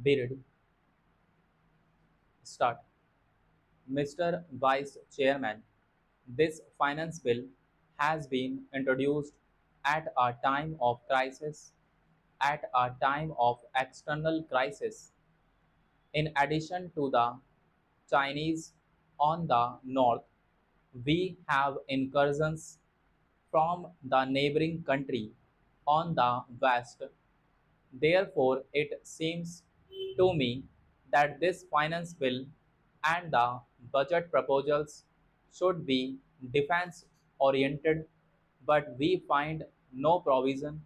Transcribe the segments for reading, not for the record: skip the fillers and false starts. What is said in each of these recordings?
Be ready. Start. Mr. Vice Chairman, this finance bill has been introduced at a time of crisis, at a time of external crisis. In addition to the Chinese on the north, we have incursions from the neighboring country on the west. Therefore, it seems to me that this finance bill and the budget proposals should be defense oriented, but we find no provision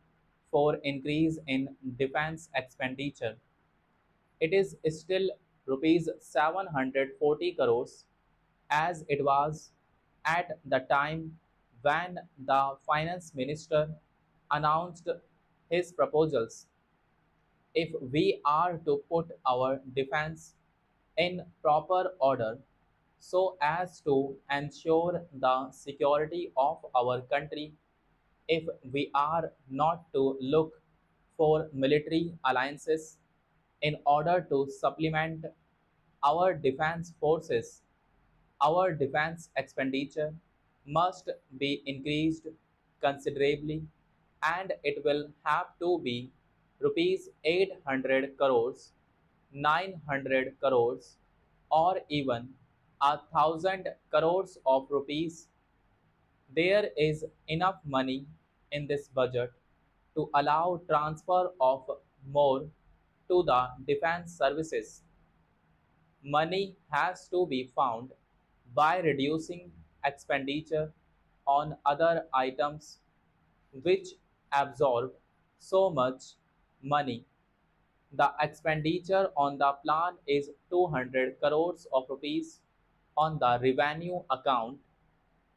for increase in defense expenditure. It is still rupees 740 crores as it was at the time when the finance minister announced his proposals. If we are to put our defense in proper order so as to ensure the security of our country, if we are not to look for military alliances in order to supplement our defense forces, our defense expenditure must be increased considerably and it will have to be rupees 800 crores, 900 crores, or even 1,000 crores of rupees. There is enough money in this budget to allow transfer of more to the defense services. Money has to be found by reducing expenditure on other items which absorb so much money. The expenditure on the plan is 200 crores of rupees on the revenue account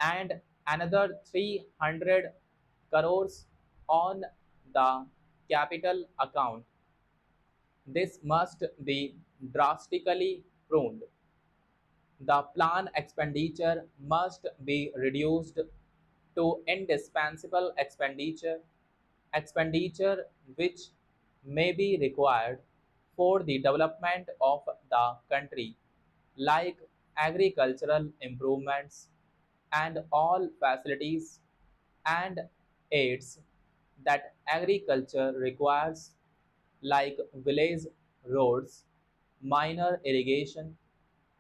and another 300 crores on the capital account. This must be drastically pruned. The plan expenditure must be reduced to indispensable expenditure, expenditure which may be required for the development of the country, like agricultural improvements and all facilities and aids that agriculture requires, like village roads, minor irrigation,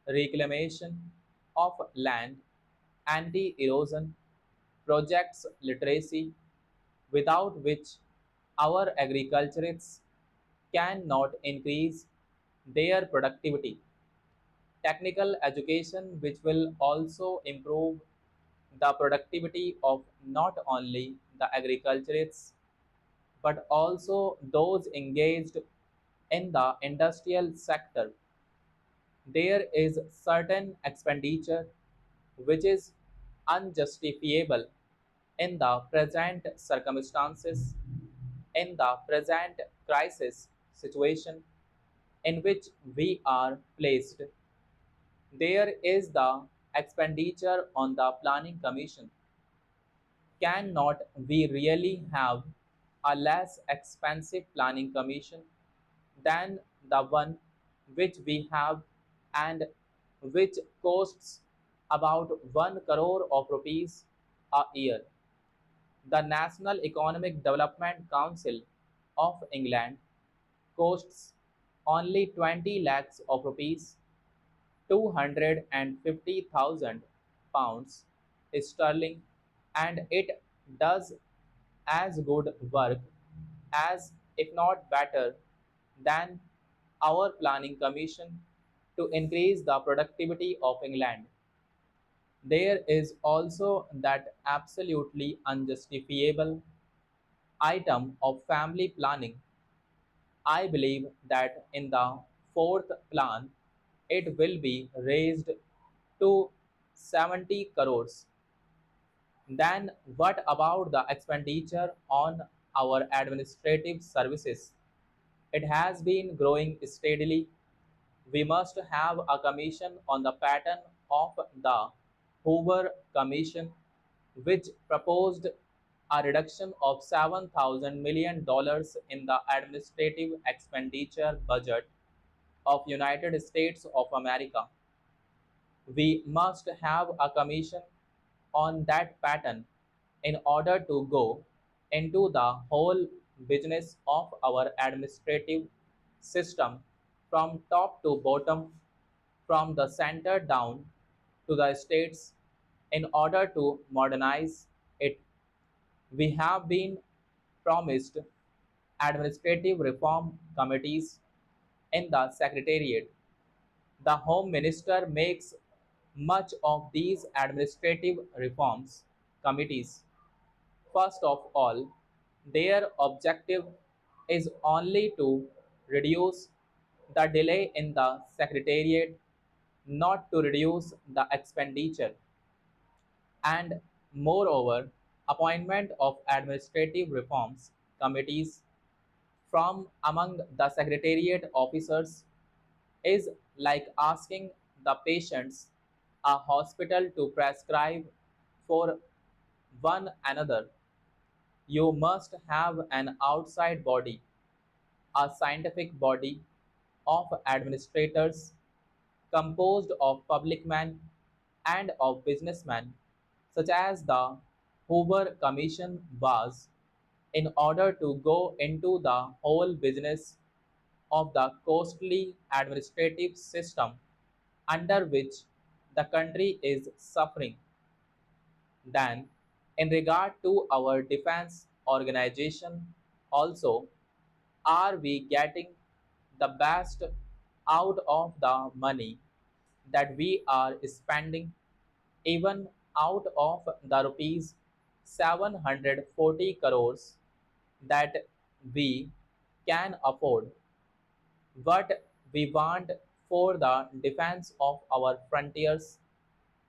reclamation of land, anti erosion projects literacy, without which our agriculturists cannot increase their productivity. Technical education, which will also improve the productivity of not only the agriculturists but also those engaged in the industrial sector. There is certain expenditure which is unjustifiable in the present circumstances, in the present crisis situation in which we are placed. There is the expenditure on the Planning Commission. Cannot we really have a less expensive planning commission than the one which we have and which costs about 1 crore of rupees a year? The National Economic Development Council of England costs only 20 lakhs of rupees, 250,000 pounds sterling, and it does as good work as, if not better, than our planning commission to increase the productivity of England. There is also that absolutely unjustifiable item of family planning. I believe that in the fourth plan, it will be raised to 70 crores. Then, what about the expenditure on our administrative services? It has been growing steadily. We must have a commission on the pattern of the Hoover Commission, which proposed a reduction of 7,000 million dollars in the administrative expenditure budget of United States of America. We must have a commission on that pattern in order to go into the whole business of our administrative system from top to bottom, from the center down to the states in order to modernize it. We have been promised administrative reform committees in the Secretariat. The Home Minister makes much of these administrative reforms committees. First of all, their objective is only to reduce the delay in the Secretariat, not to reduce the expenditure. And moreover, appointment of administrative reforms committees from among the Secretariat officers is like asking the patients a hospital to prescribe for one another. You must have an outside body, a scientific body of administrators composed of public men and of businessmen, such as the Hoover Commission was, in order to go into the whole business of the costly administrative system under which the country is suffering. Then, in regard to our defense organization, also, are we getting the best out of the money that we are spending, even out of the rupees 740 crores that we can afford? What we want for the defense of our frontiers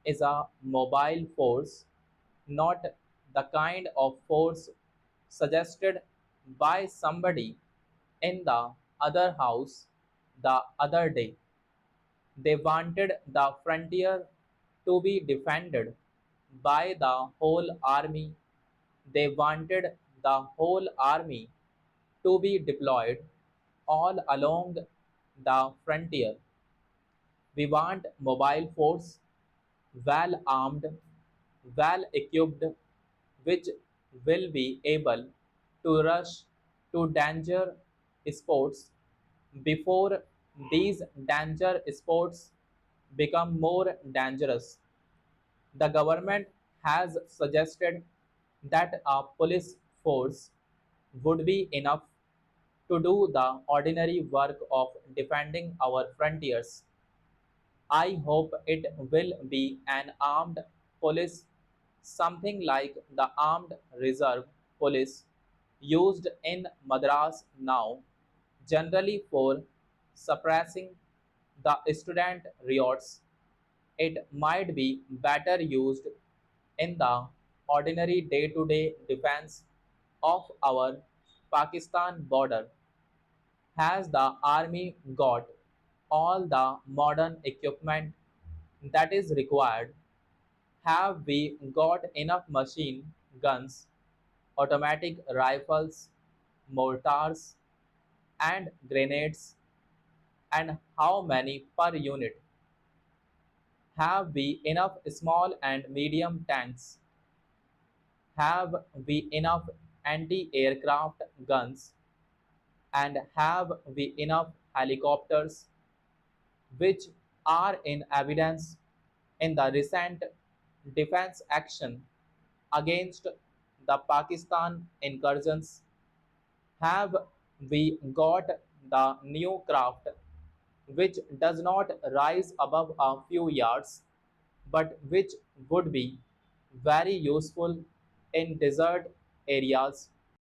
is a mobile force, not the kind of force suggested by somebody in the other house the other day. They wanted the frontier to be defended by the whole army. They wanted the whole army to be deployed all along the frontier. We want mobile force, well armed, well equipped, which will be able to rush to danger sports before these danger sports become more dangerous. The government has suggested that a police force would be enough to do the ordinary work of defending our frontiers. I hope it will be an armed police, something like the armed reserve police used in Madras now, generally for suppressing the student riots. It might be better used in the ordinary day to day defense of our Pakistan border. Has the army got all the modern equipment that is required? Have we got enough machine guns, automatic rifles, mortars, and grenades? And how many per unit? Have we enough small and medium tanks? Have we enough anti aircraft guns? And have we enough helicopters, which are in evidence in the recent defense action against the Pakistan incursions? Have we got the new craft which does not rise above a few yards but which would be very useful in desert areas